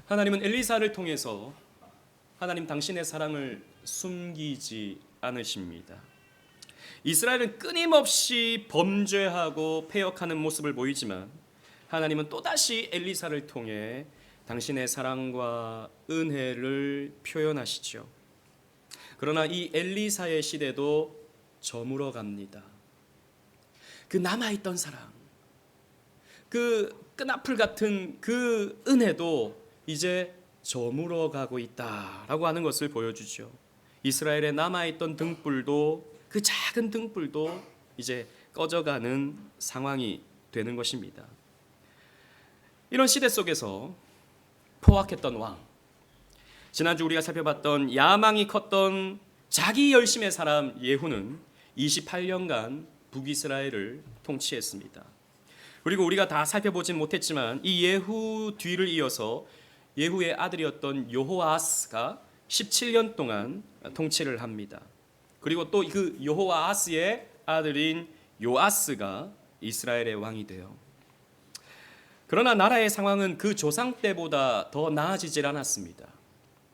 하나님은 엘리사를 통해서 하나님 당신의 사랑을 숨기지 않으십니다. 이스라엘은 끊임없이 범죄하고 패역하는 모습을 보이지만 하나님은 또다시 엘리사를 통해 당신의 사랑과 은혜를 표현하시죠. 그러나 이 엘리사의 시대도 저물어 갑니다. 그 남아있던 사랑, 그 끈앞을 같은 그 은혜도 이제 저물어 가고 있다라고 하는 것을 보여주죠. 이스라엘에 남아있던 등불도, 그 작은 등불도 이제 꺼져가는 상황이 되는 것입니다. 이런 시대 속에서 포악했던 왕, 지난주 우리가 살펴봤던 야망이 컸던 자기 열심의 사람 예후는 28년간 북이스라엘을 통치했습니다. 그리고 우리가 다 살펴보진 못했지만 이 예후 뒤를 이어서 예후의 아들이었던 여호아스가 17년 동안 통치를 합니다. 그리고 또 그 여호아스의 아들인 요아스가 이스라엘의 왕이 돼요. 그러나 나라의 상황은 그 조상 때보다 더 나아지질 않았습니다.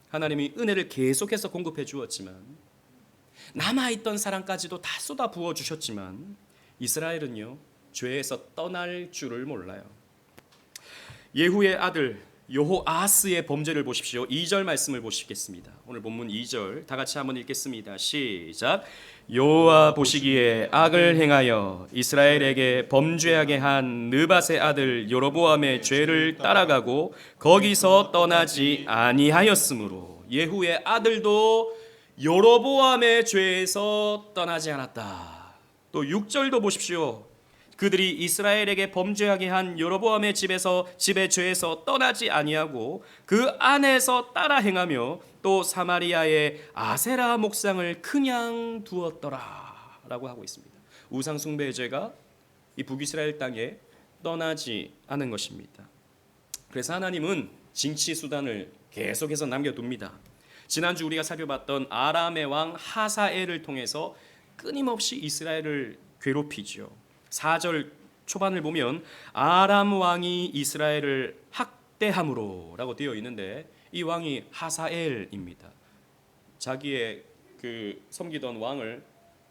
하나님이 은혜를 계속해서 공급해 주었지만 남아있던 사랑까지도 다 쏟아 부어 주셨지만 이스라엘은요, 죄에서 떠날 줄을 몰라요. 예후의 아들 여호아스의 범죄를 보십시오. 2절 말씀을 보시겠습니다. 오늘 본문 2절 다 같이 한번 읽겠습니다. 시작. 여호와 보시기에 악을 행하여 이스라엘에게 범죄하게 한 느밧의 아들 여로보암의 죄를 따라가고 거기서 떠나지 아니하였으므로 예후의 아들도 여로보암의 죄에서 떠나지 않았다. 또 6절도 보십시오. 그들이 이스라엘에게 범죄하게 한 여로보암의 집의 죄에서 떠나지 아니하고 그 안에서 따라 행하며 또 사마리아의 아세라 목상을 그냥 두었더라 라고 하고 있습니다. 우상 숭배의 죄가 이 북이스라엘 땅에 떠나지 않은 것입니다. 그래서 하나님은 징치 수단을 계속해서 남겨둡니다. 지난주 우리가 살펴봤던 아람의 왕 하사엘을 통해서 끊임없이 이스라엘을 괴롭히죠. 4절 초반을 보면 아람 왕이 이스라엘을 학대함으로 라고 되어 있는데 이 왕이 하사엘입니다. 자기의 그 섬기던 왕을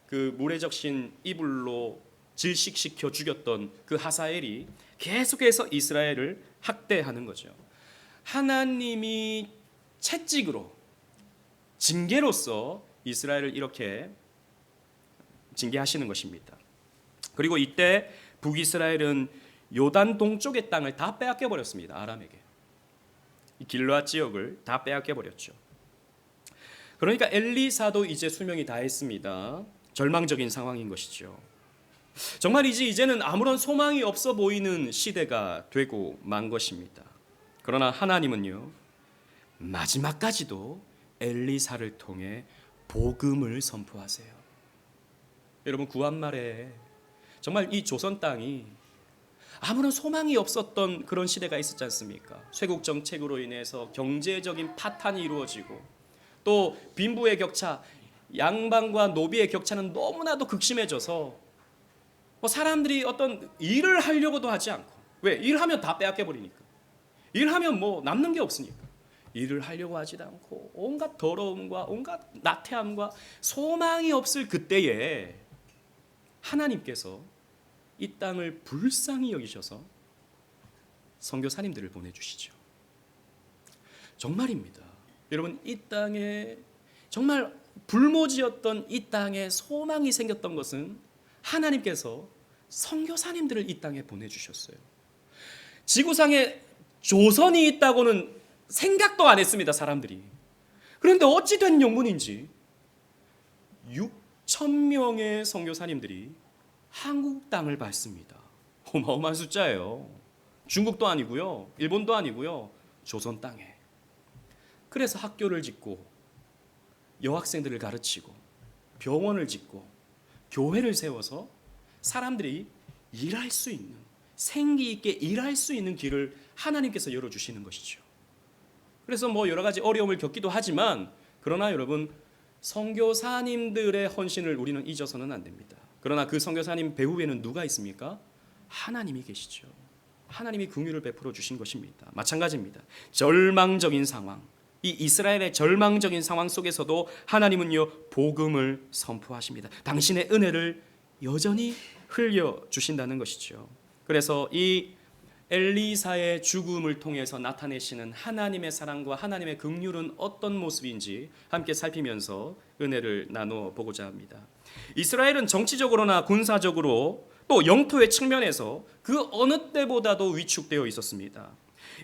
그 물에 적신 이불로 질식시켜 죽였던 그 하사엘이 계속해서 이스라엘을 학대하는 거죠. 하나님이 채찍으로 징계로서 이스라엘을 이렇게 징계하시는 것입니다. 그리고 이때 북이스라엘은 요단 동쪽의 땅을 다 빼앗겨 버렸습니다. 아람에게. 이 길르앗 지역을 다 빼앗겨 버렸죠. 그러니까 엘리사도 이제 수명이 다했습니다. 절망적인 상황인 것이죠. 정말 이제는 아무런 소망이 없어 보이는 시대가 되고 만 것입니다. 그러나 하나님은요, 마지막까지도 엘리사를 통해 복음을 선포하세요. 여러분, 구한말에 정말 이 조선 땅이 아무런 소망이 없었던 그런 시대가 있었지 않습니까? 쇄국 정책으로 인해서 경제적인 파탄이 이루어지고 또 빈부의 격차, 양반과 노비의 격차는 너무나도 극심해져서 사람들이 어떤 일을 하려고도 하지 않고, 왜? 일하면 다 빼앗겨 버리니까. 일하면 뭐 남는 게 없으니까. 일을 하려고 하지도 않고 온갖 더러움과 온갖 나태함과 소망이 없을 그때에 하나님께서 이 땅을 불쌍히 여기셔서 선교사님들을 보내주시죠. 정말입니다. 여러분, 이 땅에 정말 불모지였던 이 땅에 소망이 생겼던 것은 하나님께서 선교사님들을 이 땅에 보내주셨어요. 지구상에 조선이 있다고는 생각도 안 했습니다, 사람들이. 그런데 어찌 된 영문인지 6,000명의 선교사님들이 한국 땅을 밟습니다. 어마어마한 숫자예요. 중국도 아니고요, 일본도 아니고요, 조선 땅에. 그래서 학교를 짓고 여학생들을 가르치고 병원을 짓고 교회를 세워서 사람들이 일할 수 있는, 생기 있게 일할 수 있는 길을 하나님께서 열어주시는 것이죠. 그래서 여러 가지 어려움을 겪기도 하지만, 그러나 여러분, 선교사님들의 헌신을 우리는 잊어서는 안 됩니다. 그러나 그 선교사님 배후에는 누가 있습니까? 하나님이 계시죠. 하나님이 긍휼을 베풀어 주신 것입니다. 마찬가지입니다. 절망적인 상황, 이 이스라엘의 절망적인 상황 속에서도 하나님은요 복음을 선포하십니다. 당신의 은혜를 여전히 흘려 주신다는 것이죠. 그래서 이 엘리사의 죽음을 통해서 나타내시는 하나님의 사랑과 하나님의 긍휼은 어떤 모습인지 함께 살피면서 은혜를 나누어 보고자 합니다. 이스라엘은 정치적으로나 군사적으로 또 영토의 측면에서 그 어느 때보다도 위축되어 있었습니다.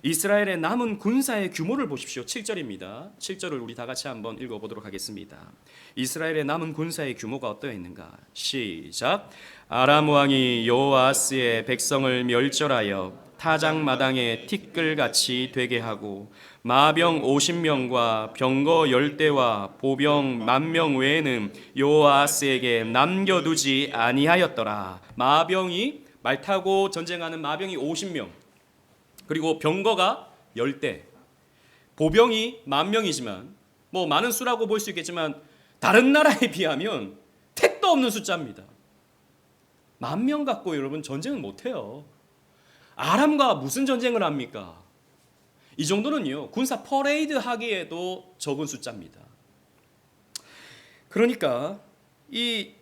이스라엘의 남은 군사의 규모를 보십시오. 7절입니다. 7절을 우리 다 같이 한번 읽어보도록 하겠습니다. 이스라엘의 남은 군사의 규모가 어떠했는가? 시작. 아람 왕이 여호아스의 백성을 멸절하여 타작마당에 티끌같이 되게 하고 마병 50명과 병거 10대와 보병 10,000명 외에는 여호아스에게 남겨두지 아니하였더라. 마병이 말 타고 전쟁하는 마병이 50명, 그리고 병거가 10대, 보병이 10,000명이지만 뭐 많은 수라고 볼 수 있겠지만 다른 나라에 비하면 택도 없는 숫자입니다. 10,000명 갖고 여러분 전쟁은 못해요. 아람과 무슨 전쟁을 합니까? 이 정도는요 군사 퍼레이드 하기에도 적은 숫자입니다. 그러니까 이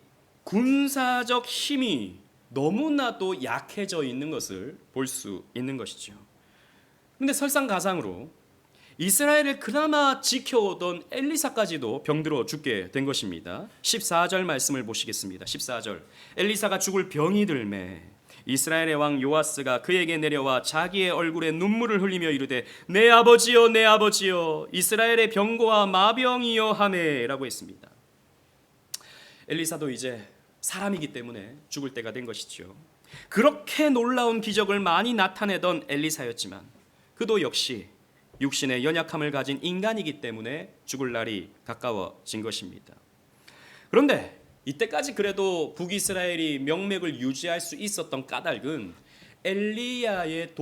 군사적 힘이 너무나도 약해져 있는 것을 볼 수 있는 것이죠. 그런데 설상가상으로 이스라엘을 그나마 지켜오던 엘리사까지도 병들어 죽게 된 것입니다. 14절 말씀을 보시겠습니다. 14절. 엘리사가 죽을 병이 들매 이스라엘의 왕 요아스가 그에게 내려와 자기의 얼굴에 눈물을 흘리며 이르되 내 아버지여 내 아버지여 이스라엘의 병거와 마병이여 하매라고 했습니다. 엘리사도 이제 사람이기 때문에 죽을 때가 된 것이죠. 그렇게 놀라운 기적을 많이 나타내던 엘리사였지만 그도 역시 육신의 연약함을 가진 인간이기 때문에 죽을 날이 가까워진 것입니다. 그런데 이때까지 그래도 북이스라엘이 명맥을 유지할 수 있었던 까닭은 엘리사의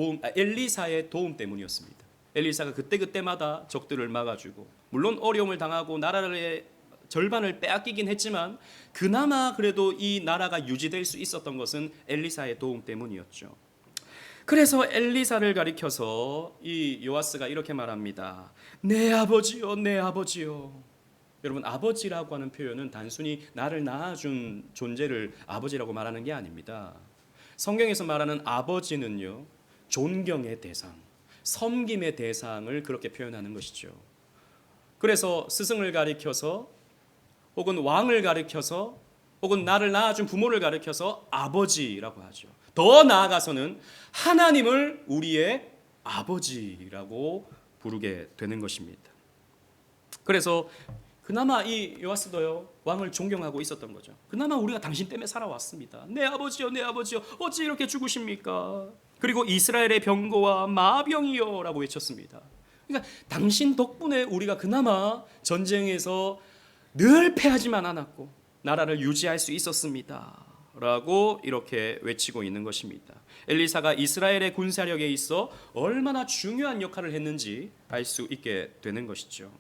도움 때문이었습니다. 엘리사가 그때마다 적들을 막아주고 물론 어려움을 당하고 나라의 절반을 빼앗기긴 했지만 그나마 그래도 이 나라가 유지될 수 있었던 것은 엘리사의 도움 때문이었죠. 그래서 엘리사를 가리켜서 이 요아스가 이렇게 말합니다. 내 아버지요 내 아버지요. 여러분 아버지라고 하는 표현은 단순히 나를 낳아준 존재를 아버지라고 말하는 게 아닙니다. 성경에서 말하는 아버지는요 존경의 대상, 섬김의 대상을 그렇게 표현하는 것이죠. 그래서 스승을 가리켜서 혹은 왕을 가리켜서 혹은 나를 낳아준 부모를 가리켜서 아버지라고 하죠. 더 나아가서는 하나님을 우리의 아버지라고 부르게 되는 것입니다. 그래서 그나마 이 요아스도요 왕을 존경하고 있었던 거죠. 그나마 우리가 당신 때문에 살아왔습니다. 내 아버지여 내 아버지여 어찌 이렇게 죽으십니까? 그리고 이스라엘의 병거와 마병이여 라고 외쳤습니다. 그러니까 당신 덕분에 우리가 그나마 전쟁에서 늘 패하지만 않았고 나라를 유지할 수 있었습니다 라고 이렇게 외치고 있는 것입니다. 엘리사가 이스라엘의 군사력에 있어 얼마나 중요한 역할을 했는지 알 수 있게 되는 것이죠.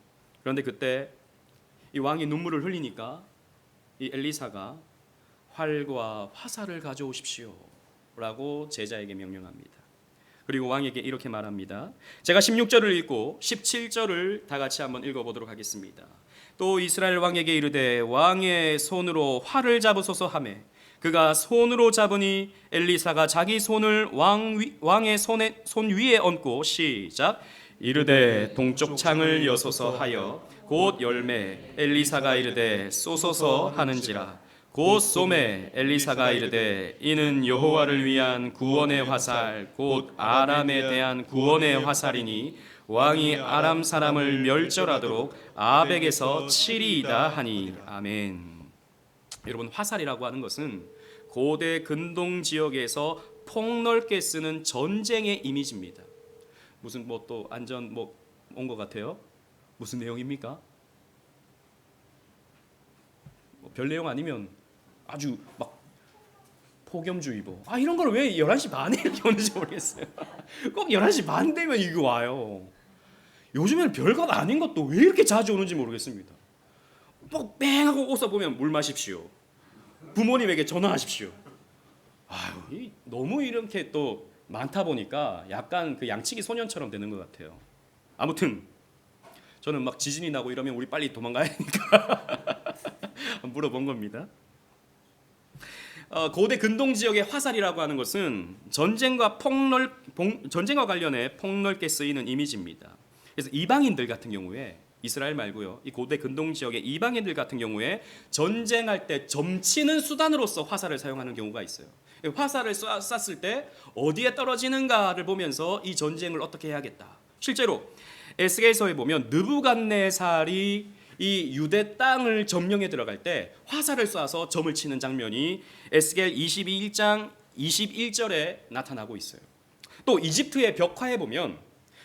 그런데 그때 이 왕이 눈물을 흘리니까 이 엘리사가 활과 화살을 가져오십시오 라고 제자에게 명령합니다. 그리고 왕에게 이렇게 말합니다. 제가 16절을 읽고 17절을 다 같이 한번 읽어보도록 하겠습니다. 또 이스라엘 왕에게 이르되 왕의 손으로 활을 잡으소서 하매 그가 손으로 잡으니 엘리사가 자기 손을 왕의 손 위에 얹고 시작 이르되 동쪽 창을 여소서 하여 곧 열매 엘리사가 이르되 쏘소서 하는지라 곧 쏘매 엘리사가 이르되 이는 여호와를 위한 구원의 화살 곧 아람에 대한 구원의 화살이니 왕이 아람 사람을 멸절하도록 아벡에서 치리이다 하니 아멘. 여러분 화살이라고 하는 것은 고대 근동 지역에서 폭넓게 쓰는 전쟁의 이미지입니다. 무슨 뭐 또 안전 뭐 온 것 같아요? 무슨 내용입니까? 뭐 별 내용 아니면 아주 막 폭염주의보 이런 걸 왜 11시 반에 이렇게 오는지 모르겠어요. 꼭 11시 반 되면 이거 와요. 요즘에는 별것 아닌 것도 왜 이렇게 자주 오는지 모르겠습니다. 뭐 뺑 하고 옷 보면 물 마십시오. 부모님에게 전화하십시오. 너무 이렇게 또 많다 보니까 약간 그 양치기 소년처럼 되는 것 같아요. 아무튼 저는 막 지진이 나고 이러면 우리 빨리 도망가야 하니까 물어본 겁니다. 고대 근동 지역의 화살이라고 하는 것은 전쟁과 관련해 폭넓게 쓰이는 이미지입니다. 그래서 이방인들 같은 경우에 이스라엘 말고요, 이 고대 근동 지역의 이방인들 같은 경우에 전쟁할 때 점치는 수단으로서 화살을 사용하는 경우가 있어요. 화살을 쐈을 때 어디에 떨어지는가를 보면서 이 전쟁을 어떻게 해야겠다. 실제로 에스겔서에 보면 느부갓네살이 이 유대 땅을 점령해 들어갈 때 화살을 쏴서 점을 치는 장면이 에스겔 22장 21절에 나타나고 있어요. 또 이집트의 벽화에 보면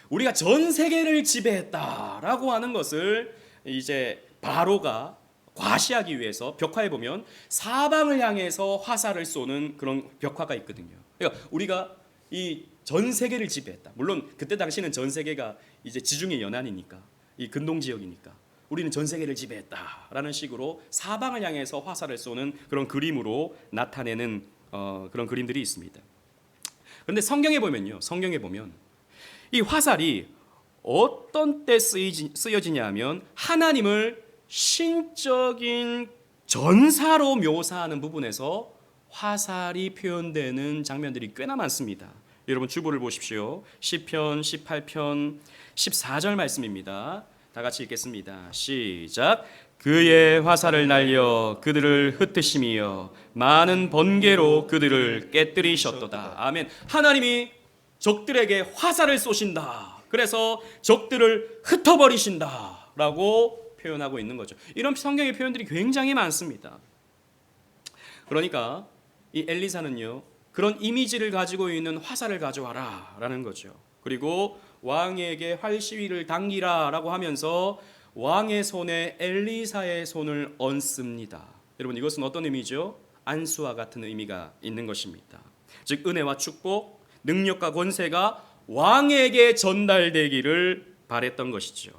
우리가 전 세계를 지배했다라고 하는 것을 이제 바로가 과시하기 위해서 벽화에 보면 사방을 향해서 화살을 쏘는 그런 벽화가 있거든요. 그러니까 우리가 이 전 세계를 지배했다. 물론 그때 당시는 전 세계가 이제 지중해 연안이니까, 이 근동 지역이니까 우리는 전 세계를 지배했다라는 식으로 사방을 향해서 화살을 쏘는 그런 그림으로 나타내는 그런 그림들이 있습니다. 그런데 성경에 보면 이 화살이 어떤 때 쓰여지냐 하면 하나님을 신적인 전사로 묘사하는 부분에서 화살이 표현되는 장면들이 꽤나 많습니다. 여러분 주보를 보십시오. 시편 18편 14절 말씀입니다. 다 같이 읽겠습니다. 시작. 그의 화살을 날려 그들을 흩으시며 많은 번개로 그들을 깨뜨리셨도다. 아멘. 하나님이 적들에게 화살을 쏘신다. 그래서 적들을 흩어버리신다 라고 표현하고 있는 거죠. 이런 성경의 표현들이 굉장히 많습니다. 그러니까 이 엘리사는요, 그런 이미지를 가지고 있는 화살을 가져와라 라는 거죠. 그리고 왕에게 활시위를 당기라 라고 하면서 왕의 손에 엘리사의 손을 얹습니다. 여러분 이것은 어떤 의미죠? 안수와 같은 의미가 있는 것입니다. 즉 은혜와 축복, 능력과 권세가 왕에게 전달되기를 바랬던 것이죠.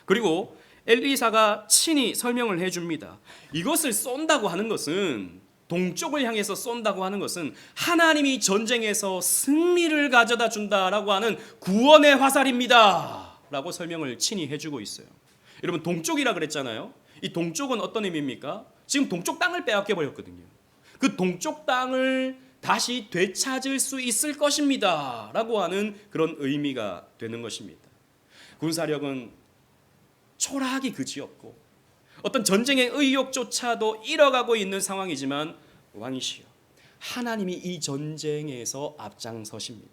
그리고 엘리사가 친히 설명을 해줍니다. 이것을 쏜다고 하는 것은, 동쪽을 향해서 쏜다고 하는 것은 하나님이 전쟁에서 승리를 가져다 준다라고 하는 구원의 화살입니다 라고 설명을 친히 해주고 있어요. 여러분 동쪽이라 그랬잖아요. 이 동쪽은 어떤 의미입니까? 지금 동쪽 땅을 빼앗겨 버렸거든요. 그 동쪽 땅을 다시 되찾을 수 있을 것입니다 라고 하는 그런 의미가 되는 것입니다. 군사력은 초라하기 그지없고 어떤 전쟁의 의욕조차도 잃어가고 있는 상황이지만 왕이시여, 하나님이 이 전쟁에서 앞장서십니다.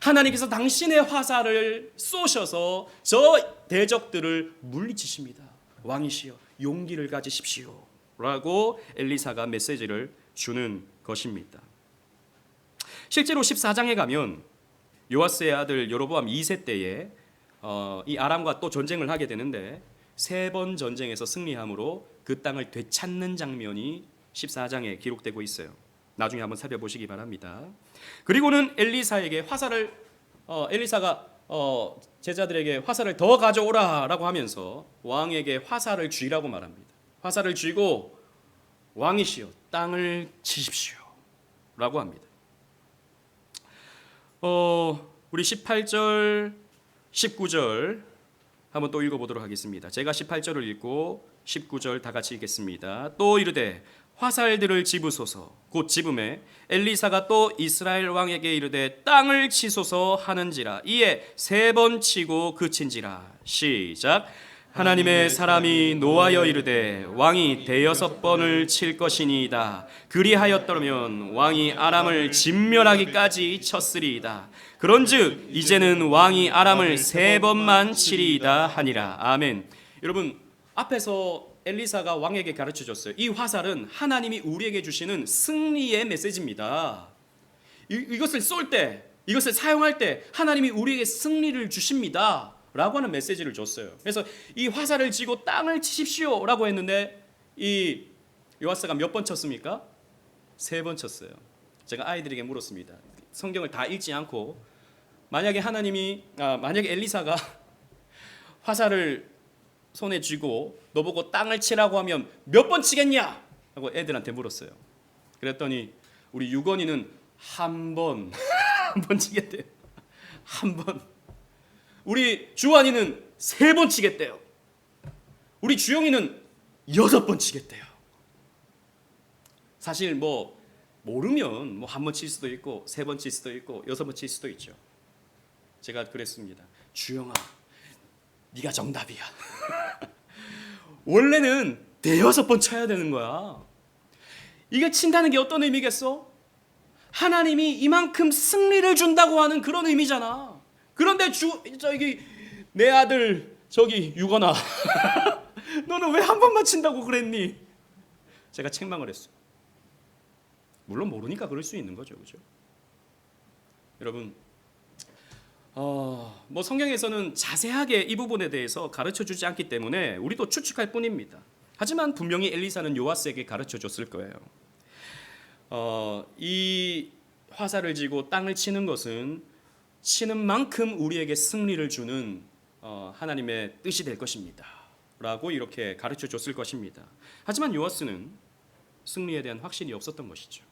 하나님께서 당신의 화살을 쏘셔서 저 대적들을 물리치십니다. 왕이시여 용기를 가지십시오 라고 엘리사가 메시지를 주는 것입니다. 실제로 14장에 가면 요아스의 아들 여로보암 2세 때에 이 아람과 또 전쟁을 하게 되는데 3번 전쟁에서 승리함으로 그 땅을 되찾는 장면이 14장에 기록되고 있어요. 나중에 한번 살펴보시기 바랍니다. 그리고는 엘리사에게 엘리사가 제자들에게 화살을 더 가져오라라고 하면서 왕에게 화살을 쥐라고 말합니다. 화살을 쥐고 왕이시여 땅을 치십시오 라고 합니다. 우리 18절 19절 한번 또 읽어보도록 하겠습니다. 제가 18절을 읽고 19절 다 같이 읽겠습니다. 또 이르되 화살들을 집으소서. 곧 집음에 엘리사가 또 이스라엘 왕에게 이르되 땅을 치소서 하는지라. 이에 3번 치고 그친지라. 시작. 하나님의 사람이 노하여 이르되 왕이 6번을 칠 것이니이다. 그리하였더면 왕이 아람을 진멸하기까지 쳤으리이다. 그런즉 이제는 왕이 아람을 3번만 치리이다 하니라. 아멘. 여러분 앞에서 엘리사가 왕에게 가르쳐 줬어요. 이 화살은 하나님이 우리에게 주시는 승리의 메시지입니다. 이것을 쏠 때, 이것을 사용할 때 하나님이 우리에게 승리를 주십니다 라고 하는 메시지를 줬어요. 그래서 이 화살을 쥐고 땅을 치십시오 라고 했는데 이 요아스가 몇 번 쳤습니까? 3번 쳤어요. 제가 아이들에게 물었습니다. 성경을 다 읽지 않고 만약에 엘리사가 화살을 손에 쥐고 너보고 땅을 치라고 하면 몇 번 치겠냐? 하고 애들한테 물었어요. 그랬더니 우리 유건이는 한 번 한 번 치겠대요. 한 번. 우리 주환이는 3번 치겠대요. 우리 주영이는 6번 치겠대요. 사실 뭐 모르면 뭐 한 번 칠 수도 있고 3번 칠 수도 있고 6번 칠 수도 있죠. 제가 그랬습니다. 주영아, 네가 정답이야. 원래는 5번 쳐야 되는 거야. 이게 친다는 게 어떤 의미겠어? 하나님이 이만큼 승리를 준다고 하는 그런 의미잖아. 그런데 저기 내 아들 저기 유건아 너는 왜 한 번만 친다고 그랬니? 제가 책망을 했어요. 물론 모르니까 그럴 수 있는 거죠, 그죠? 여러분, 뭐 성경에서는 자세하게 이 부분에 대해서 가르쳐 주지 않기 때문에 우리도 추측할 뿐입니다. 하지만 분명히 엘리사는 요아스에게 가르쳐 줬을 거예요. 이 화살을 쥐고 땅을 치는 것은 치는 만큼 우리에게 승리를 주는 하나님의 뜻이 될 것입니다. 라고 이렇게 가르쳐 줬을 것입니다. 하지만 요아스는 승리에 대한 확신이 없었던 것이죠.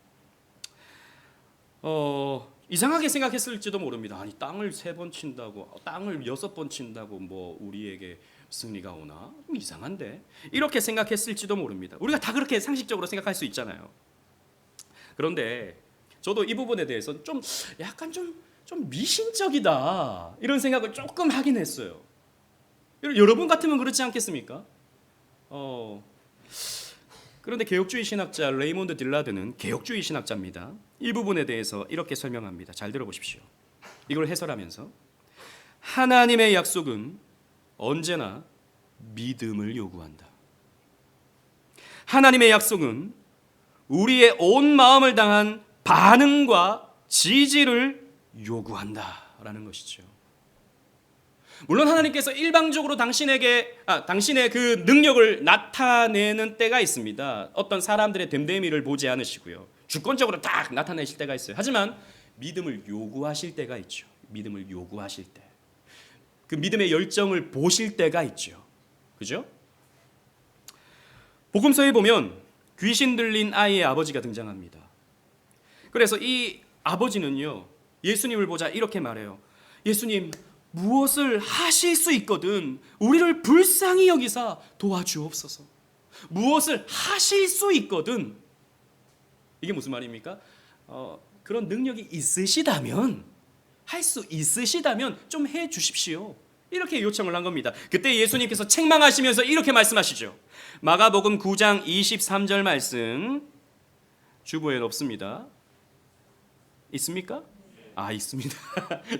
이상하게 생각했을지도 모릅니다. 아니 땅을 3번 친다고, 땅을 6번 친다고 뭐 우리에게 승리가 오나? 이상한데? 이렇게 생각했을지도 모릅니다. 우리가 다 그렇게 상식적으로 생각할 수 있잖아요. 그런데 저도 이 부분에 대해서 좀 약간 좀 미신적이다 이런 생각을 조금 하긴 했어요. 여러분 같으면 그렇지 않겠습니까? 그런데 개혁주의 신학자 레이몬드 딜라드는 개혁주의 신학자입니다. 이 부분에 대해서 이렇게 설명합니다. 잘 들어보십시오. 이걸 해설하면서 하나님의 약속은 언제나 믿음을 요구한다. 하나님의 약속은 우리의 온 마음을 당한 반응과 지지를 요구한다라는 것이죠. 물론 하나님께서 일방적으로 당신의 그 능력을 나타내는 때가 있습니다. 어떤 사람들의 됨됨이를 보지 않으시고요. 주권적으로 딱 나타내실 때가 있어요. 하지만 믿음을 요구하실 때가 있죠. 믿음을 요구하실 때. 그 믿음의 열정을 보실 때가 있죠. 그죠? 복음서에 보면 귀신 들린 아이의 아버지가 등장합니다. 그래서 이 아버지는요, 예수님을 보자 이렇게 말해요. 예수님, 무엇을 하실 수 있거든 우리를 불쌍히 여기사 도와주옵소서. 무엇을 하실 수 있거든. 이게 무슨 말입니까? 그런 능력이 있으시다면, 할 수 있으시다면 좀 해주십시오. 이렇게 요청을 한 겁니다. 그때 예수님께서 책망하시면서 이렇게 말씀하시죠. 마가복음 9장 23절 말씀 주보에 없습니다. 있습니까? 있습니다.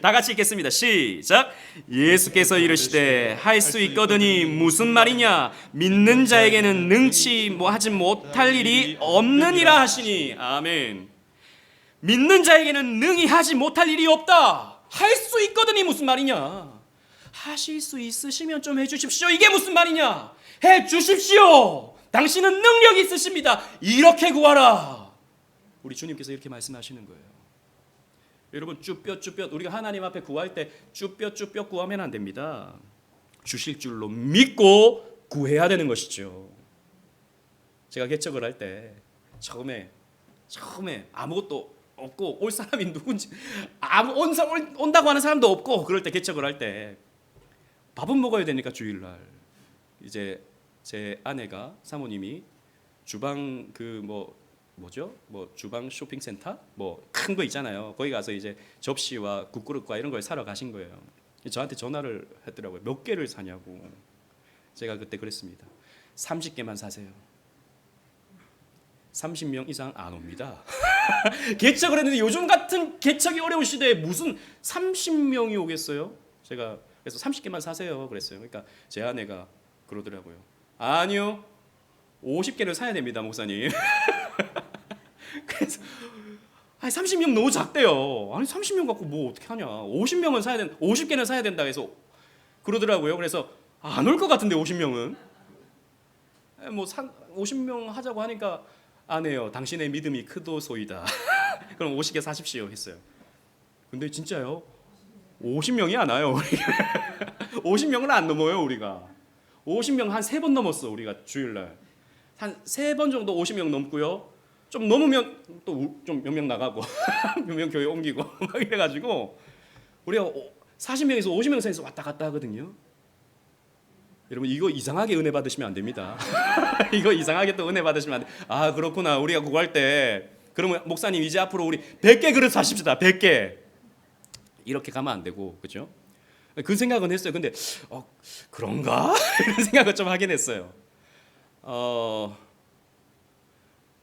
다 같이 읽겠습니다. 시작. 예수께서 이르시되 할 수 있거든이 무슨 말이냐? 믿는 자에게는 능치 하지 못할 일이 없느니라 하시니. 아멘. 믿는 자에게는 능히 하지 못할 일이 없다. 할 수 있거든이 무슨 말이냐? 하실 수 있으시면 좀 해주십시오. 이게 무슨 말이냐? 해주십시오. 당신은 능력이 있으십니다. 이렇게 구하라. 우리 주님께서 이렇게 말씀하시는 거예요. 여러분, 쭈뼛쭈뼛 우리가 하나님 앞에 구할 때 쭈뼛쭈뼛 구하면 안 됩니다. 주실 줄로 믿고 구해야 되는 것이죠. 제가 개척을 할 때 처음에 아무것도 없고 올 사람이 누군지 온다고 하는 사람도 없고, 그럴 때 개척을 할 때 밥은 먹어야 되니까 주일날 이제 제 아내가, 사모님이 주방 주방 쇼핑센터 큰 거 있잖아요. 거기 가서 이제 접시와 국그릇과 이런 걸 사러 가신 거예요. 저한테 전화를 했더라고요. 몇 개를 사냐고. 제가 그때 그랬습니다. 30개만 사세요. 30명 이상 안 옵니다. 개척을 했는데 요즘 같은 개척이 어려운 시대에 무슨 30명이 오겠어요? 제가 그래서 30개만 사세요 그랬어요. 그러니까 제 아내가 그러더라고요. 아니요, 50개를 사야 됩니다, 목사님. 그래서 30명 너무 작대요. 아니 30명 갖고 뭐 어떻게 하냐. 50명은 사야 된다. 50개는 사야 된다 해서 그러더라고요. 그래서 안 올 것 같은데 50명은. 50명 하자고 하니까 안 해요. 당신의 믿음이 크도소이다. 그럼 50개 사십시오 했어요. 근데 진짜요? 50명이 안 와요. 50명은 안 넘어요 우리가. 50명 한 3번 넘었어 우리가 주일날. 한 3번 정도 50명 넘고요. 좀 넘으면 또 좀 몇 명 나가고 몇 명 교회 옮기고 막 이래가지고 우리가 40명에서 50명 사이에서 왔다 갔다 하거든요. 여러분 이거 이상하게 은혜 받으시면 안 됩니다. 이거 이상하게 또 은혜 받으시면 안 돼. 아 그렇구나. 우리가 구할 때 그러면 목사님 이제 앞으로 우리 100개 그릇 사십시다. 100개. 이렇게 가면 안 되고 그죠? 그 생각은 했어요. 근데 그런가? 이런 생각을 좀 하긴 했어요.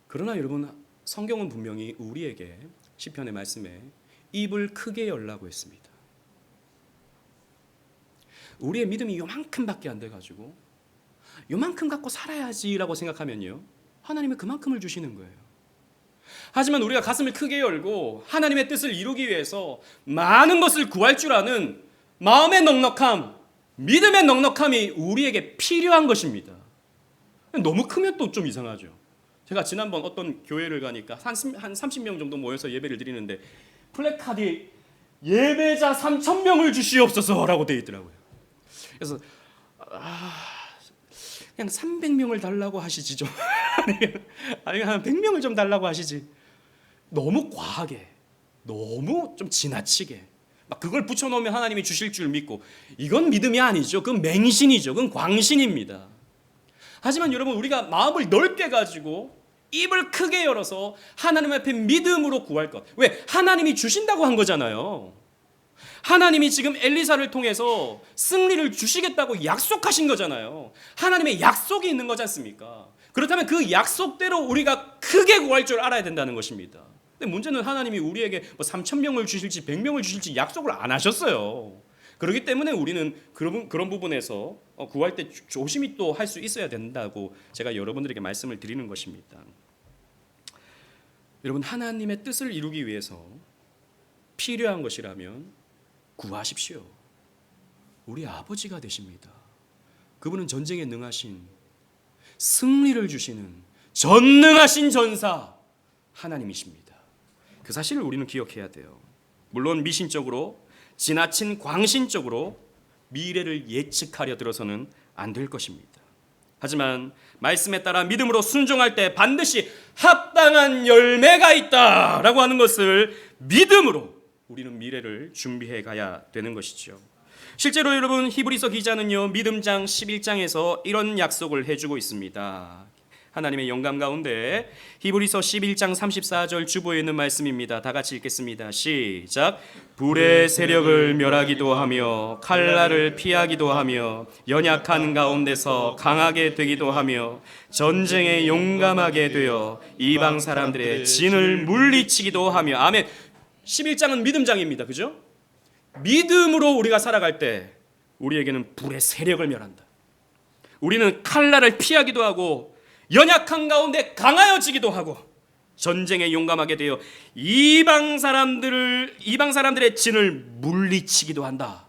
그러나 여러분 성경은 분명히 우리에게 시편의 말씀에 입을 크게 열라고 했습니다. 우리의 믿음이 요만큼밖에 안 돼가지고 요만큼 갖고 살아야지라고 생각하면요 하나님은 그만큼을 주시는 거예요. 하지만 우리가 가슴을 크게 열고 하나님의 뜻을 이루기 위해서 많은 것을 구할 줄 아는 마음의 넉넉함, 믿음의 넉넉함이 우리에게 필요한 것입니다. 너무 크면 또 좀 이상하죠. 제가 지난번 어떤 교회를 가니까 한 30명 정도 모여서 예배를 드리는데 플래카드에 예배자 3,000명을 주시옵소서라고 되어 있더라고요. 그래서 그냥 300명을 달라고 하시지 좀 아니 한 100명을 좀 달라고 하시지. 너무 과하게, 너무 좀 지나치게 막 그걸 붙여놓으면 하나님이 주실 줄 믿고 이건 믿음이 아니죠. 그건 맹신이죠. 그건 광신입니다. 하지만 여러분 우리가 마음을 넓게 가지고 입을 크게 열어서 하나님 앞에 믿음으로 구할 것. 왜? 하나님이 주신다고 한 거잖아요. 하나님이 지금 엘리사를 통해서 승리를 주시겠다고 약속하신 거잖아요. 하나님의 약속이 있는 거지 않습니까? 그렇다면 그 약속대로 우리가 크게 구할 줄 알아야 된다는 것입니다. 근데 문제는 하나님이 우리에게 3,000명을 주실지 100명을 주실지 약속을 안 하셨어요. 그렇기 때문에 우리는 그런 부분에서 구할 때 조심히 또 할 수 있어야 된다고 제가 여러분들에게 말씀을 드리는 것입니다. 여러분 하나님의 뜻을 이루기 위해서 필요한 것이라면 구하십시오. 우리 아버지가 되십니다. 그분은 전쟁에 능하신 승리를 주시는 전능하신 전사 하나님이십니다. 그 사실을 우리는 기억해야 돼요. 물론 미신적으로 지나친 광신적으로 미래를 예측하려 들어서는 안 될 것입니다. 하지만 말씀에 따라 믿음으로 순종할 때 반드시 합당한 열매가 있다라고 하는 것을 믿음으로 우리는 미래를 준비해 가야 되는 것이죠. 실제로 여러분 히브리서 기자는요 믿음장 11장에서 이런 약속을 해주고 있습니다. 하나님의 영감 가운데 히브리서 11장 34절 주보에 있는 말씀입니다. 다 같이 읽겠습니다. 시작. 불의 세력을 멸하기도 하며 칼날을 피하기도 하며 연약한 가운데서 강하게 되기도 하며 전쟁에 용감하게 되어 이방 사람들의 진을 물리치기도 하며. 아멘. 11장은 믿음장입니다. 그죠? 믿음으로 우리가 살아갈 때 우리에게는 불의 세력을 멸한다. 우리는 칼날을 피하기도 하고 연약한 가운데 강하여지기도 하고 전쟁에 용감하게 되어 이방 사람들의 진을 물리치기도 한다.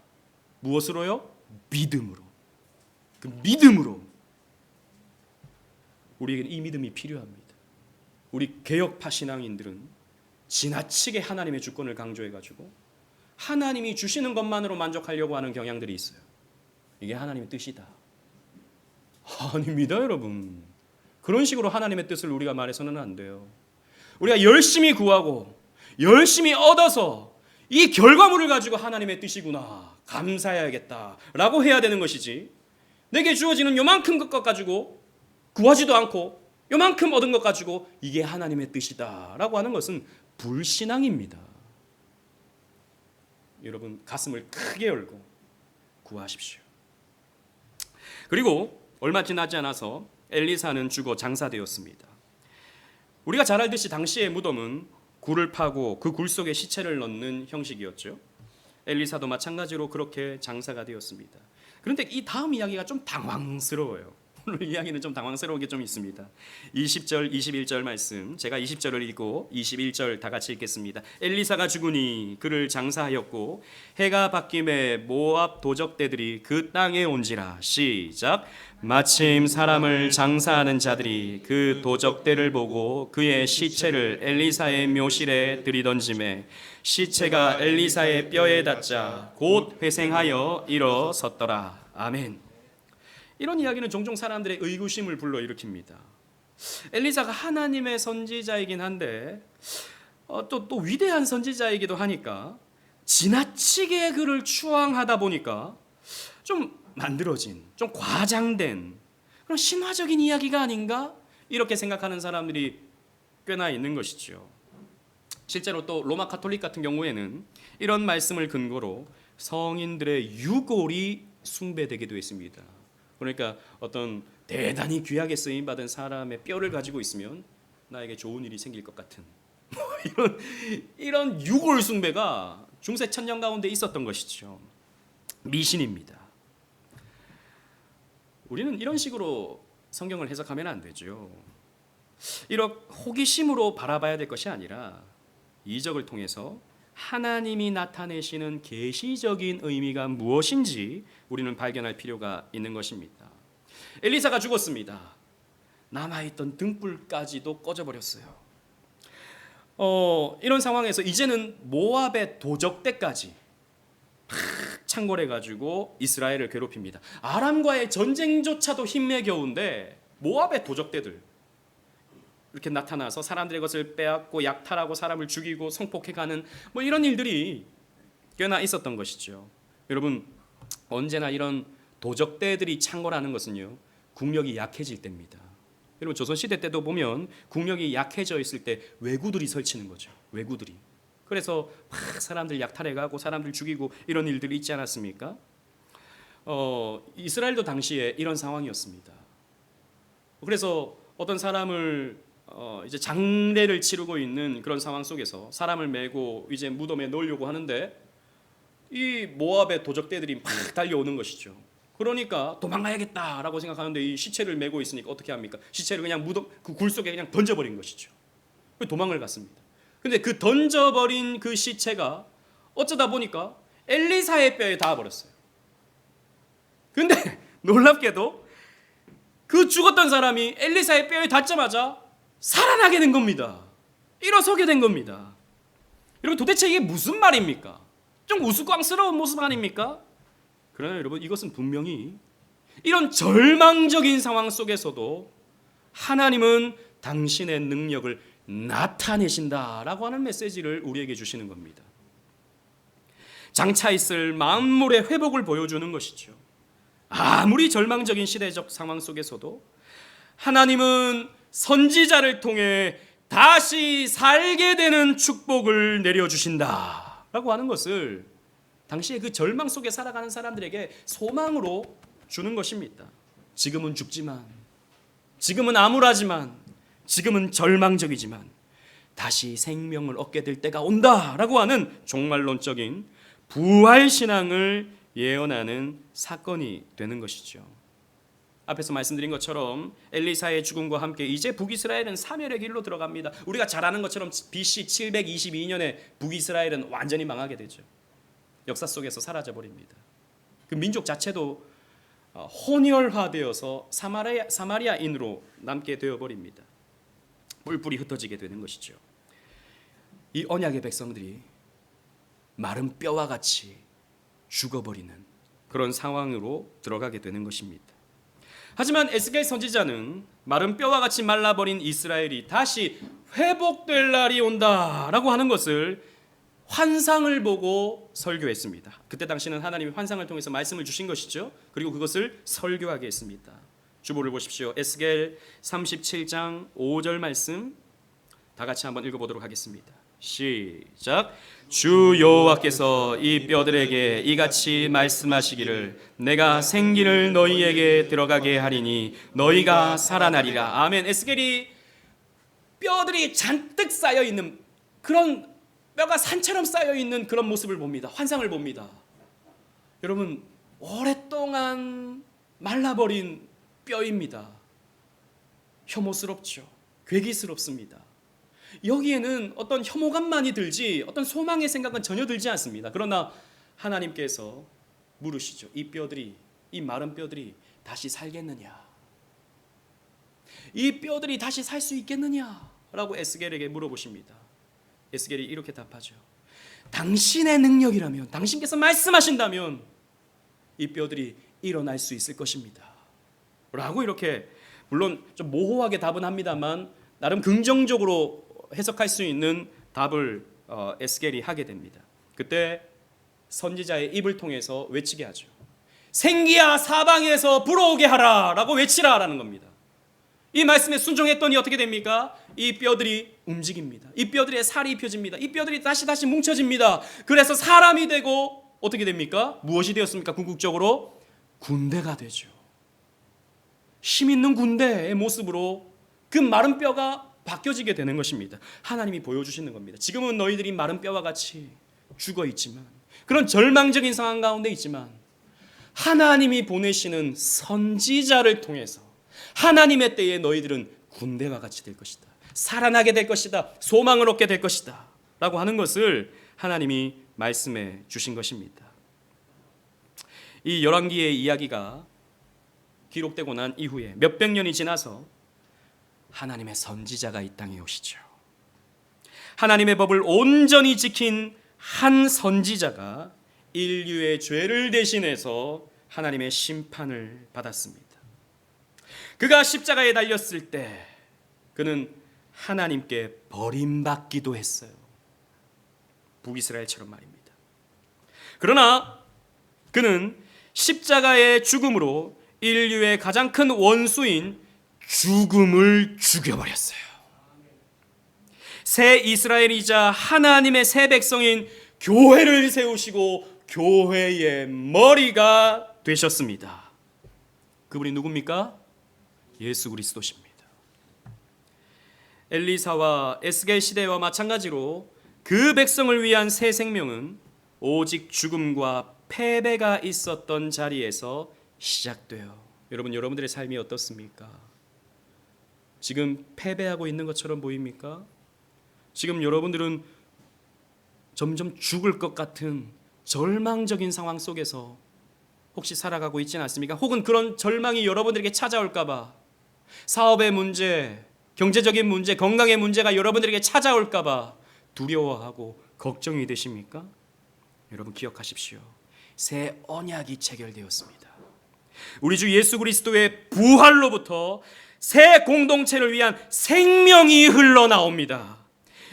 무엇으로요? 믿음으로. 그 믿음으로. 우리에게는 이 믿음이 필요합니다. 우리 개혁파 신앙인들은 지나치게 하나님의 주권을 강조해가지고 하나님이 주시는 것만으로 만족하려고 하는 경향들이 있어요. 이게 하나님의 뜻이다. 아닙니다, 여러분. 그런 식으로 하나님의 뜻을 우리가 말해서는 안 돼요. 우리가 열심히 구하고 열심히 얻어서 이 결과물을 가지고 하나님의 뜻이구나, 감사해야겠다라고 해야 되는 것이지, 내게 주어지는 요만큼 것 가지고 구하지도 않고 요만큼 얻은 것 가지고 이게 하나님의 뜻이다라고 하는 것은 불신앙입니다. 여러분 가슴을 크게 열고 구하십시오. 그리고 얼마 지나지 않아서 엘리사는 죽어 장사되었습니다. 우리가 잘 알듯이 당시의 무덤은 굴을 파고 그 굴 속에 시체를 넣는 형식이었죠. 엘리사도 마찬가지로 그렇게 장사가 되었습니다. 그런데 이 다음 이야기가 좀 당황스러워요. 오늘 이야기는 좀 당황스러운 게 좀 있습니다. 20절, 21절 말씀, 제가 20절을 읽고 21절 다 같이 읽겠습니다. 엘리사가 죽으니 그를 장사하였고 해가 바뀜에 모압 도적대들이 그 땅에 온지라. 시작. 마침 사람을 장사하는 자들이 그 도적대를 보고 그의 시체를 엘리사의 묘실에 들이던지매 시체가 엘리사의 뼈에 닿자 곧 회생하여 일어섰더라. 아멘. 이런 이야기는 종종 사람들의 의구심을 불러일으킵니다. 엘리사가 하나님의 선지자이긴 한데 또 위대한 선지자이기도 하니까 지나치게 그를 추앙하다 보니까 좀 만들어진, 좀 과장된 그런 신화적인 이야기가 아닌가? 이렇게 생각하는 사람들이 꽤나 있는 것이죠. 실제로 또 로마 가톨릭 같은 경우에는 이런 말씀을 근거로 성인들의 유골이 숭배되기도 했습니다. 그러니까 어떤 대단히 귀하게 쓰임 받은 사람의 뼈를 가지고 있으면 나에게 좋은 일이 생길 것 같은 이런 유골 숭배가 중세 천년 가운데 있었던 것이죠. 미신입니다. 우리는 이런 식으로 성경을 해석하면 안 되죠. 이렇게 호기심으로 바라봐야 될 것이 아니라 이적을 통해서 하나님이 나타내시는 계시적인 의미가 무엇인지 우리는 발견할 필요가 있는 것입니다. 엘리사가 죽었습니다. 남아있던 등불까지도 꺼져버렸어요. 이런 상황에서 이제는 모압의 도적대까지 창궐해가지고 이스라엘을 괴롭힙니다. 아람과의 전쟁조차도 힘에 겨운데 모압의 도적대들 이렇게 나타나서 사람들의 것을 빼앗고 약탈하고 사람을 죽이고 성폭행하는 이런 일들이 꽤나 있었던 것이죠. 여러분, 언제나 이런 도적대들이 창궐하는 것은요, 국력이 약해질 때입니다. 여러분, 조선시대 때도 보면 국력이 약해져 있을 때 왜구들이 설치는 거죠. 왜구들이. 그래서 막 사람들 약탈해가고 사람들 죽이고 이런 일들이 있지 않았습니까? 이스라엘도 당시에 이런 상황이었습니다. 그래서 어떤 사람을 이제 장례를 치르고 있는 그런 상황 속에서 사람을 메고 이제 무덤에 넣으려고 하는데 이 모압의 도적대들이 막 달려오는 것이죠. 그러니까 도망가야겠다라고 생각하는데 이 시체를 메고 있으니까 어떻게 합니까? 시체를 그냥 무덤 그 굴 속에 그냥 던져버린 것이죠. 도망을 갔습니다. 근데 그 던져버린 그 시체가 어쩌다 보니까 엘리사의 뼈에 닿아버렸어요. 근데 놀랍게도 그 죽었던 사람이 엘리사의 뼈에 닿자마자 살아나게 된 겁니다. 일어서게 된 겁니다. 여러분, 도대체 이게 무슨 말입니까? 좀 우스꽝스러운 모습 아닙니까? 그러나 여러분, 이것은 분명히 이런 절망적인 상황 속에서도 하나님은 당신의 능력을 나타내신다라고 하는 메시지를 우리에게 주시는 겁니다. 장차 있을 만물의 회복을 보여주는 것이죠. 아무리 절망적인 시대적 상황 속에서도 하나님은 선지자를 통해 다시 살게 되는 축복을 내려주신다라고 하는 것을 당시에 그 절망 속에 살아가는 사람들에게 소망으로 주는 것입니다. 지금은 죽지만, 지금은 암울하지만, 지금은 절망적이지만 다시 생명을 얻게 될 때가 온다라고 하는 종말론적인 부활신앙을 예언하는 사건이 되는 것이죠. 앞에서 말씀드린 것처럼 엘리사의 죽음과 함께 이제 북이스라엘은 사멸의 길로 들어갑니다. 우리가 잘 아는 것처럼 BC 722년에 북이스라엘은 완전히 망하게 되죠. 역사 속에서 사라져버립니다. 그 민족 자체도 혼혈화되어서 사마리아인으로 남게 되어버립니다. 뿔뿔이 흩어지게 되는 것이죠. 이 언약의 백성들이 마른 뼈와 같이 죽어버리는 그런 상황으로 들어가게 되는 것입니다. 하지만 에스겔 선지자는 마른 뼈와 같이 말라버린 이스라엘이 다시 회복될 날이 온다라고 하는 것을 환상을 보고 설교했습니다. 그때 당시는 하나님이 환상을 통해서 말씀을 주신 것이죠. 그리고 그것을 설교하게 했습니다. 주보를 보십시오. 에스겔 37장 5절 말씀 다 같이 한번 읽어보도록 하겠습니다. 시작. 주 여호와께서 이 뼈들에게 이같이 말씀하시기를 내가 생기를 너희에게 들어가게 하리니 너희가 살아나리라. 아멘. 에스겔이 뼈들이 잔뜩 쌓여있는 그런 뼈가 산처럼 쌓여있는 그런 모습을 봅니다. 환상을 봅니다. 여러분, 오랫동안 말라버린 뼈입니다. 혐오스럽죠. 괴기스럽습니다. 여기에는 어떤 혐오감만이 들지 어떤 소망의 생각은 전혀 들지 않습니다. 그러나 하나님께서 물으시죠. 이 뼈들이, 이 마른 뼈들이 다시 살겠느냐? 이 뼈들이 다시 살 수 있겠느냐? 라고 에스겔에게 물어보십니다. 에스겔이 이렇게 답하죠. 당신의 능력이라면, 당신께서 말씀하신다면 이 뼈들이 일어날 수 있을 것입니다. 라고 이렇게 물론 좀 모호하게 답은 합니다만 나름 긍정적으로 해석할 수 있는 답을 에스겔이 하게 됩니다. 그때 선지자의 입을 통해서 외치게 하죠. 생기야 사방에서 불어오게 하라 라고 외치라라는 겁니다. 이 말씀에 순종했더니 어떻게 됩니까? 이 뼈들이 움직입니다. 이 뼈들에 살이 입혀집니다. 이 뼈들이 다시 뭉쳐집니다. 그래서 사람이 되고 어떻게 됩니까? 무엇이 되었습니까? 궁극적으로 군대가 되죠. 힘 있는 군대의 모습으로 그 마른 뼈가 바뀌어지게 되는 것입니다. 하나님이 보여주시는 겁니다. 지금은 너희들이 마른 뼈와 같이 죽어 있지만, 그런 절망적인 상황 가운데 있지만, 하나님이 보내시는 선지자를 통해서 하나님의 때에 너희들은 군대와 같이 될 것이다. 살아나게 될 것이다. 소망을 얻게 될 것이다. 라고 하는 것을 하나님이 말씀해 주신 것입니다. 이 열왕기의 이야기가 기록되고 난 이후에 몇백 년이 지나서 하나님의 선지자가 이 땅에 오시죠. 하나님의 법을 온전히 지킨 한 선지자가 인류의 죄를 대신해서 하나님의 심판을 받았습니다. 그가 십자가에 달렸을 때 그는 하나님께 버림받기도 했어요. 북이스라엘처럼 말입니다. 그러나 그는 십자가의 죽음으로 인류의 가장 큰 원수인 죽음을 죽여버렸어요. 새 이스라엘이자 하나님의 새 백성인 교회를 세우시고 교회의 머리가 되셨습니다. 그분이 누굽니까? 예수 그리스도십니다. 엘리사와 에스겔 시대와 마찬가지로 그 백성을 위한 새 생명은 오직 죽음과 패배가 있었던 자리에서 시작돼요. 여러분들의 삶이 어떻습니까? 지금 패배하고 있는 것처럼 보입니까? 지금 여러분들은 점점 죽을 것 같은 절망적인 상황 속에서 혹시 살아가고 있지는 않습니까? 혹은 그런 절망이 여러분들에게 찾아올까 봐, 사업의 문제, 경제적인 문제, 건강의 문제가 여러분들에게 찾아올까 봐 두려워하고 걱정이 되십니까? 여러분 기억하십시오. 새 언약이 체결되었습니다. 우리 주 예수 그리스도의 부활로부터 새 공동체를 위한 생명이 흘러나옵니다.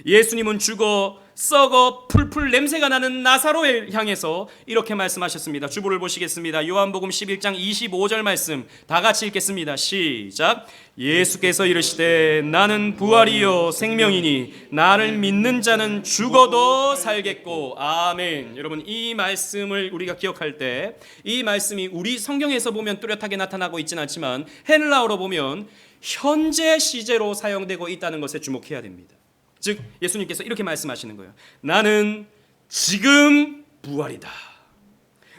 예수님은 죽어 썩어 풀풀 냄새가 나는 나사로를 향해서 이렇게 말씀하셨습니다. 주보를 보시겠습니다. 요한복음 11장 25절 말씀 다 같이 읽겠습니다. 시작. 예수께서 이르시되 나는 부활이요 생명이니 나를 믿는 자는 죽어도 살겠고. 아멘. 여러분 이 말씀을 우리가 기억할 때 이 말씀이 우리 성경에서 보면 뚜렷하게 나타나고 있지는 않지만 헬라어로 보면 현재 시제로 사용되고 있다는 것에 주목해야 됩니다. 즉 예수님께서 이렇게 말씀하시는 거예요. 나는 지금 부활이다.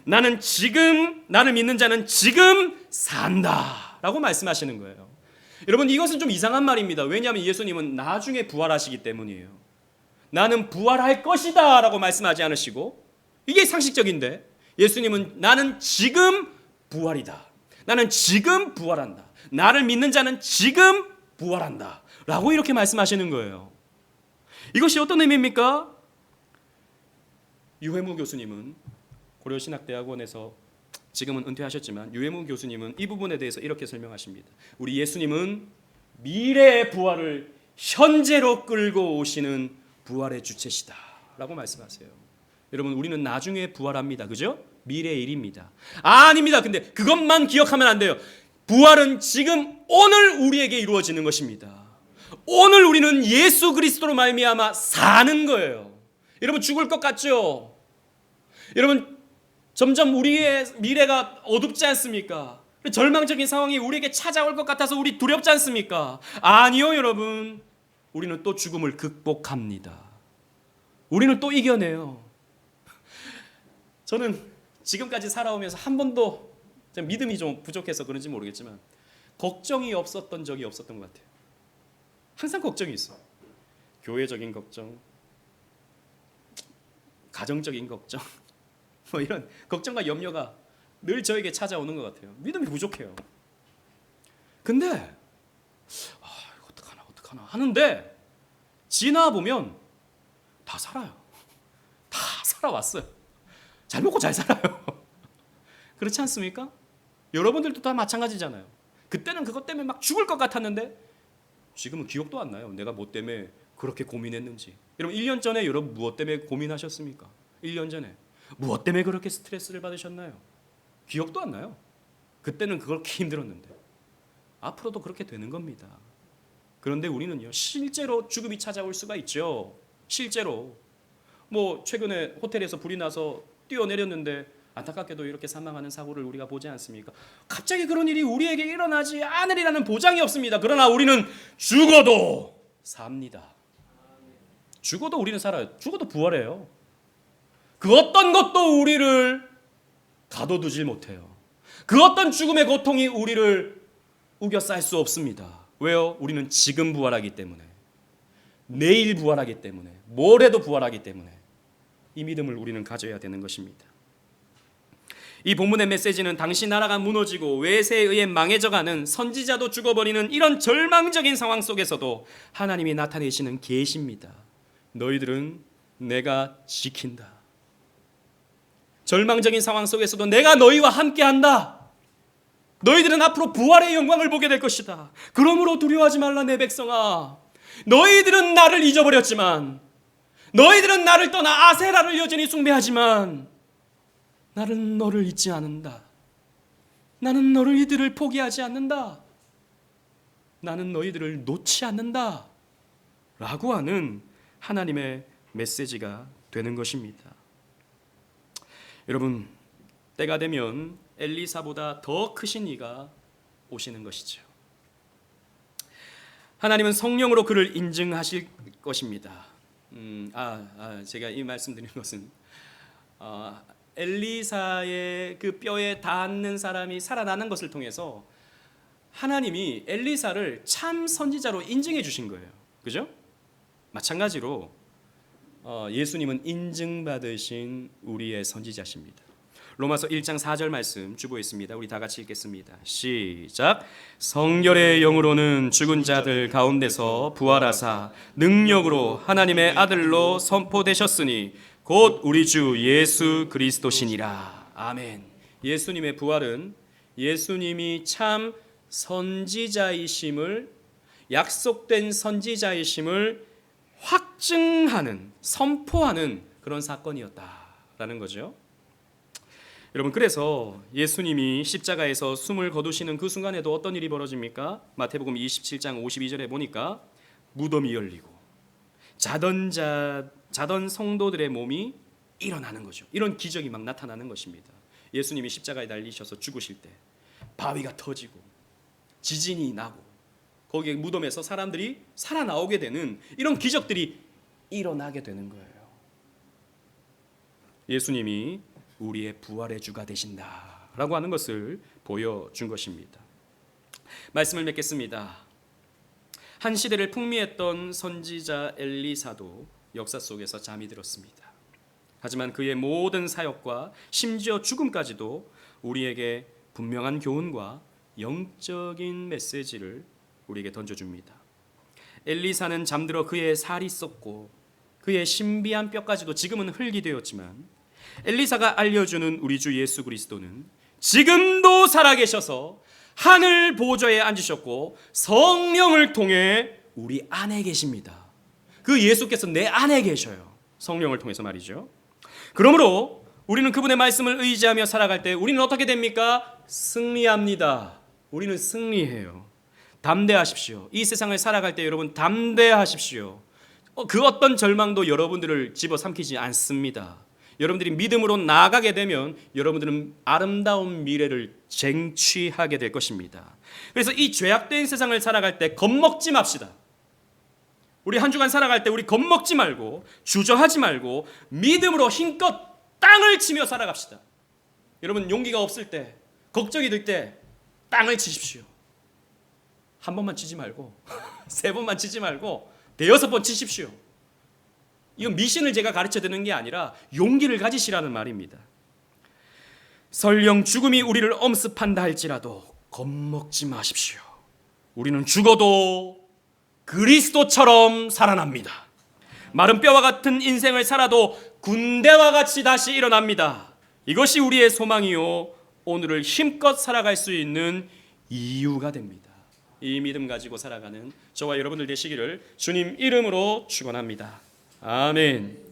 나는 지금, 나를 믿는 자는 지금 산다 라고 말씀하시는 거예요. 여러분 이것은 좀 이상한 말입니다. 왜냐하면 예수님은 나중에 부활하시기 때문이에요. 나는 부활할 것이다 라고 말씀하지 않으시고, 이게 상식적인데 예수님은 나는 지금 부활이다. 나는 지금 부활한다. 나를 믿는 자는 지금 부활한다 라고 이렇게 말씀하시는 거예요. 이것이 어떤 의미입니까? 유해무 교수님은 고려신학대학원에서 지금은 은퇴하셨지만 유해무 교수님은 이 부분에 대해서 이렇게 설명하십니다. 우리 예수님은 미래의 부활을 현재로 끌고 오시는 부활의 주체시다 라고 말씀하세요. 여러분 우리는 나중에 부활합니다. 그죠? 미래의 일입니다. 아닙니다. 근데 그것만 기억하면 안 돼요. 부활은 지금 오늘 우리에게 이루어지는 것입니다. 오늘 우리는 예수 그리스도로 말미암아 사는 거예요. 여러분 죽을 것 같죠? 여러분 점점 우리의 미래가 어둡지 않습니까? 절망적인 상황이 우리에게 찾아올 것 같아서 우리 두렵지 않습니까? 아니요 여러분, 우리는 또 죽음을 극복합니다. 우리는 또 이겨내요. 저는 지금까지 살아오면서 한 번도 믿음이 좀 부족해서 그런지 모르겠지만 걱정이 없었던 적이 없었던 것 같아요. 항상 걱정이 있어. 교회적인 걱정, 가정적인 걱정, 뭐 이런 걱정과 염려가 늘 저에게 찾아오는 것 같아요. 믿음이 부족해요. 근데 어떡하나 하는데 지나 보면 다 살아요. 다 살아왔어요. 잘 먹고 잘 살아요. 그렇지 않습니까? 여러분들도 다 마찬가지잖아요. 그때는 그것 때문에 막 죽을 것 같았는데 지금은 기억도 안 나요. 내가 뭐 때문에 그렇게 고민했는지. 여러분 1년 전에 여러분 무엇 때문에 고민하셨습니까? 1년 전에 무엇 때문에 그렇게 스트레스를 받으셨나요? 기억도 안 나요. 그때는 그렇게 힘들었는데 앞으로도 그렇게 되는 겁니다. 그런데 우리는요, 실제로 죽음이 찾아올 수가 있죠. 실제로 뭐 최근에 호텔에서 불이 나서 뛰어내렸는데 안타깝게도 이렇게 사망하는 사고를 우리가 보지 않습니까? 갑자기 그런 일이 우리에게 일어나지 않으리라는 보장이 없습니다. 그러나 우리는 죽어도 삽니다. 죽어도 우리는 살아요. 죽어도 부활해요. 그 어떤 것도 우리를 가둬두질 못해요. 그 어떤 죽음의 고통이 우리를 우겨쌀 수 없습니다. 왜요? 우리는 지금 부활하기 때문에, 내일 부활하기 때문에, 모레도 부활하기 때문에 이 믿음을 우리는 가져야 되는 것입니다. 이 본문의 메시지는 당시 나라가 무너지고 외세에 의해 망해져가는, 선지자도 죽어버리는 이런 절망적인 상황 속에서도 하나님이 나타내시는 계시입니다. 너희들은 내가 지킨다. 절망적인 상황 속에서도 내가 너희와 함께한다. 너희들은 앞으로 부활의 영광을 보게 될 것이다. 그러므로 두려워하지 말라 내 백성아. 너희들은 나를 잊어버렸지만, 너희들은 나를 떠나 아세라를 여전히 숭배하지만 나는 너를 잊지 않는다. 나는 너희들을 포기하지 않는다. 나는 너희들을 놓지 않는다. 라고 하는 하나님의 메시지가 되는 것입니다. 여러분, 때가 되면 엘리사보다 더 크신 이가 오시는 것이죠. 하나님은 성령으로 그를 인증하실 것입니다. 제가 이 말씀드리는 것은 엘리사의 그 뼈에 닿는 사람이 살아나는 것을 통해서 하나님이 엘리사를 참 선지자로 인증해 주신 거예요. 그죠? 마찬가지로 예수님은 인증받으신 우리의 선지자십니다. 로마서 1장 4절 말씀 주고 있습니다. 우리 다 같이 읽겠습니다. 시작. 성결의 영으로는 죽은 자들 가운데서 부활하사 능력으로 하나님의 아들로 선포되셨으니 곧 우리 주 예수 그리스도시니라. 아멘. 예수님의 부활은 예수님이 참 선지자이심을, 약속된 선지자이심을 확증하는, 선포하는 그런 사건이었다라는 거죠. 여러분, 그래서 예수님이 십자가에서 숨을 거두시는 그 순간에도 어떤 일이 벌어집니까? 마태복음 27장 52절에 보니까 무덤이 열리고 자던 성도들의 몸이 일어나는 거죠. 이런 기적이 막 나타나는 것입니다. 예수님이 십자가에 달리셔서 죽으실 때 바위가 터지고 지진이 나고 거기에 무덤에서 사람들이 살아나오게 되는 이런 기적들이 일어나게 되는 거예요. 예수님이 우리의 부활의 주가 되신다라고 하는 것을 보여준 것입니다. 말씀을 맺겠습니다. 한 시대를 풍미했던 선지자 엘리사도 역사 속에서 잠이 들었습니다. 하지만 그의 모든 사역과 심지어 죽음까지도 우리에게 분명한 교훈과 영적인 메시지를 우리에게 던져줍니다. 엘리사는 잠들어 그의 살이 썩고 그의 신비한 뼈까지도 지금은 흙이 되었지만, 엘리사가 알려주는 우리 주 예수 그리스도는 지금도 살아계셔서 하늘 보좌에 앉으셨고 성령을 통해 우리 안에 계십니다. 그 예수께서 내 안에 계셔요. 성령을 통해서 말이죠. 그러므로 우리는 그분의 말씀을 의지하며 살아갈 때 우리는 어떻게 됩니까? 승리합니다. 우리는 승리해요. 담대하십시오. 이 세상을 살아갈 때 여러분 담대하십시오. 그 어떤 절망도 여러분들을 집어삼키지 않습니다. 여러분들이 믿음으로 나아가게 되면 여러분들은 아름다운 미래를 쟁취하게 될 것입니다. 그래서 이 죄악된 세상을 살아갈 때 겁먹지 맙시다. 우리 한 주간 살아갈 때 우리 겁먹지 말고 주저하지 말고 믿음으로 힘껏 땅을 치며 살아갑시다. 여러분, 용기가 없을 때, 걱정이 들 때 땅을 치십시오. 한 번만 치지 말고 세 번만 치지 말고 대여섯 번 치십시오. 이건 미신을 제가 가르쳐 드리는 게 아니라 용기를 가지시라는 말입니다. 설령 죽음이 우리를 엄습한다 할지라도 겁먹지 마십시오. 우리는 죽어도 그리스도처럼 살아납니다. 마른 뼈와 같은 인생을 살아도 군대와 같이 다시 일어납니다. 이것이 우리의 소망이요, 오늘을 힘껏 살아갈 수 있는 이유가 됩니다. 이 믿음 가지고 살아가는 저와 여러분들 되시기를 주님 이름으로 축원합니다. 아멘.